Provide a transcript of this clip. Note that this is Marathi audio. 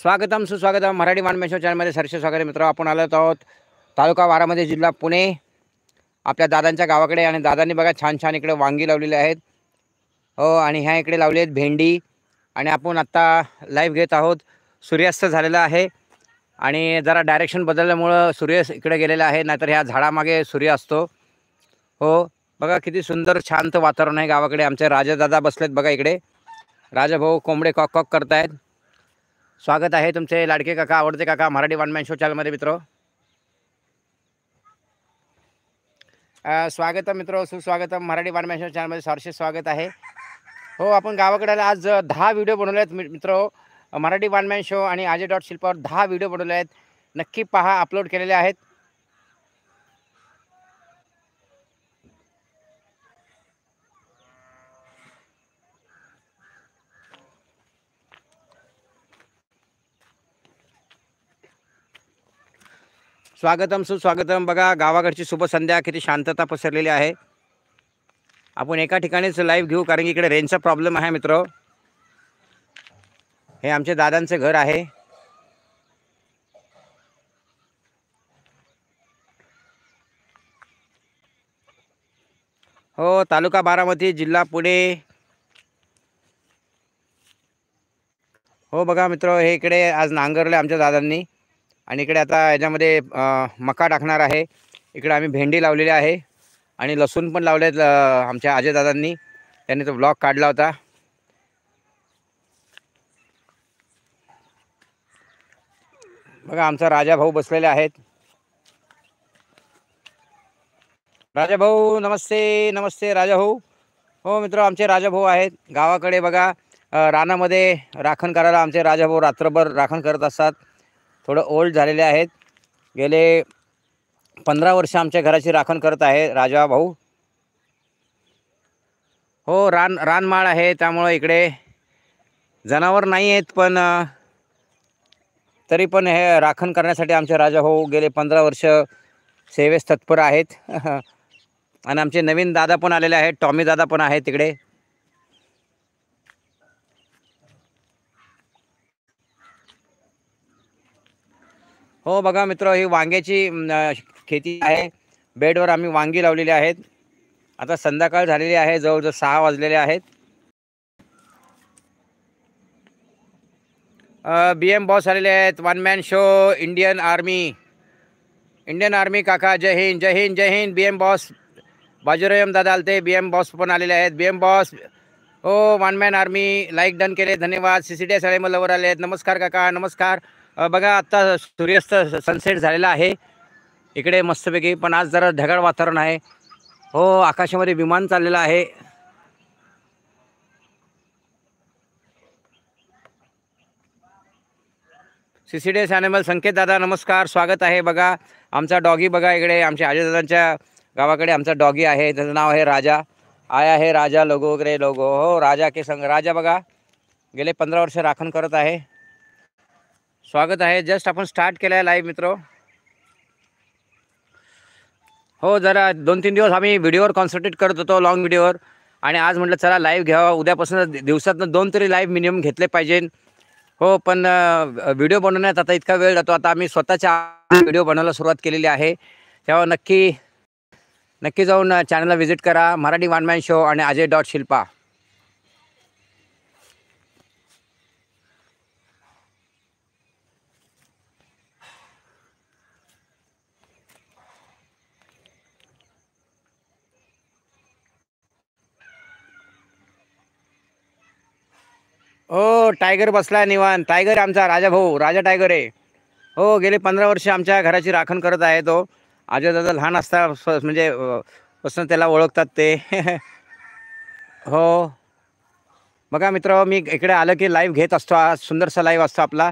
स्वागतम सुस्वागतम मराठी मानमेश्वर चॅनलमध्ये सरसे स्वागत आहे मित्र. आपण आलो आहोत तालुका बारामती जिल्हा पुणे आपल्या दादांच्या गावाकडे. आणि दादांनी बघा छान छान इकडे वांगी लावलेली आहेत. हो, आणि ह्या इकडे लावली आहेत भेंडी. आणि आपण आत्ता लाईव्ह घेत आहोत. सूर्यास्त झालेला आहे आणि जरा डायरेक्शन बदलल्यामुळं सूर्य इकडे गेलेला आहे, नाहीतर ह्या झाडामागे सूर्य असतो. हो, बघा किती सुंदर शांत वातावरण आहे गावाकडे. आमचे राजादादा बसलेत बघा इकडे. राजाभाऊ कोंबडे कॉक कॉक करतायत. स्वागत आहे तुमचे लाडके काका, आवडते काका मराठी वन मॅन शो चॅनलमध्ये मित्र. स्वागतम मित्र, सुस्वागतम मराठी वन मॅन शो चॅनलमध्ये सरसे स्वागत आहे. हो, आपण गावाकडे आज 10 व्हिडिओ बनवले आहेत मित्र. मराठी वन मॅन शो आणि AJ.शिल्पावर 10 व्हिडिओ बनवले आहेत. नक्की पहा, अपलोड केलेले आहेत. स्वागतम सुस्वागतम. बघा गावाकडची शुभ संध्या, किती शांतता पसरलेली आहे. आपण एका ठिकाणीच लाईव्ह घेऊ कारण की इकडे रेंजचा प्रॉब्लेम आहे मित्र. हे आमचे दादांचे घर आहे. हो, तालुका बारामती जिल्हा पुणे. हो बघा मित्र, हे इकडे आज नांगरले आमच्या दादांनी आणि इकडे आता याच्यामध्ये मका टाकणार आहे. इकडे आम्ही भेंडी लावलेली आहे आणि लसूण पण लावलेत आमच्या अजय दादांनी. त्यांनी तो ब्लॉग काढला होता. बघा आमचा राजा भाऊ बसलेले आहेत. राजा भाऊ नमस्ते. नमस्ते राजा भाऊ. हो मित्र, आमचे राजा भाऊ आहेत गावाकडे. बघा रानामध्ये राखण करायला आमचे राजा भाऊ रात्रभर राखण करत असतात. थोडं ओल्ड झालेले आहेत. गेले 15 वर्ष आमच्या घराची राखण करत आहे राजा भाऊ. हो, रानमाळ आहे त्यामुळं इकडे जनावर नाही आहेत, पण तरी पण हे राखण करण्यासाठी आमचे राजा भाऊ गेले 15 वर्ष सेवेस तत्पर आहेत. आणि आमचे नवीन दादा पण आलेले आहेत, टॉमी दादा पण आहेत तिकडे. हो बघा मित्र, ही वांग्याची खेती आहे. बेडवर आम्ही वांगी लावलेली आहेत. आता संध्याकाळ झालेली आहे, जवळजवळ 6 वाजलेले आहेत. BM बॉस आलेले आहेत. One man show Indian army काका, जय हिंद जय हिंद जय हिंद. BM बॉस बाजूराम दादा आलते. BM बॉस पण आलेले आहेत. BM boss. हो, one man army like done केले, धन्यवाद. CCD साडेमलवर आले आहेत. नमस्कार काका, नमस्कार. बघा आत्ता सूर्यास्त सनसेट झालेला आहे इकडे मस्तपैकी, पण आज जरा ढगाळ वातावरण आहे. हो, आकाशामध्ये विमान चाललेलं आहे. CCD ॲनिमल संकेत दादा नमस्कार, स्वागत आहे. बघा आमचा डॉगी बघा इकडे, आमच्या आजीदादांच्या गावाकडे आमचा डॉगी आहे. त्याचं नाव आहे राजा. आया आहे राजा लोगो वगैरे लोगो. हो, राजा के संग राजा बघा गेले 15 वर्ष राखण करत आहे. स्वागत आहे. जस्ट आपण स्टार्ट केलं आहे लाईव्ह मित्र. हो, जरा 2-3 दिवस आम्ही व्हिडिओवर कॉन्सन्ट्रेट करत होतो, लॉंग व्हिडिओवर. आणि आज म्हटलं चला लाईव्ह घ्यावा. उद्यापासून दिवसातनं 2 तरी लाईव्ह मिनिमम घेतले पाहिजे. हो, पण व्हिडिओ बनवण्यात आता इतका वेळ जातो. आता आम्ही स्वतःच्या व्हिडिओ बनवायला सुरुवात केलेली आहे. तेव्हा नक्की जाऊन चॅनलला व्हिजिट करा, मराठी वन मॅन शो आणि AJ.शिल्पा. हो, टायगर बसला निवांत. टायगर आमचा राजा भाऊ, राजा टायगर आहे. हो, गेले 15 वर्ष आमच्या घराची राखण करत आहे तो. अजय दादा लहान असता म्हणजे पासून त्याला ओळखतात ते. हो बघा मित्र, मी इकडे आलं की लाईव्ह घेत असतो. आज सुंदरसा लाईव्ह असतो आपला.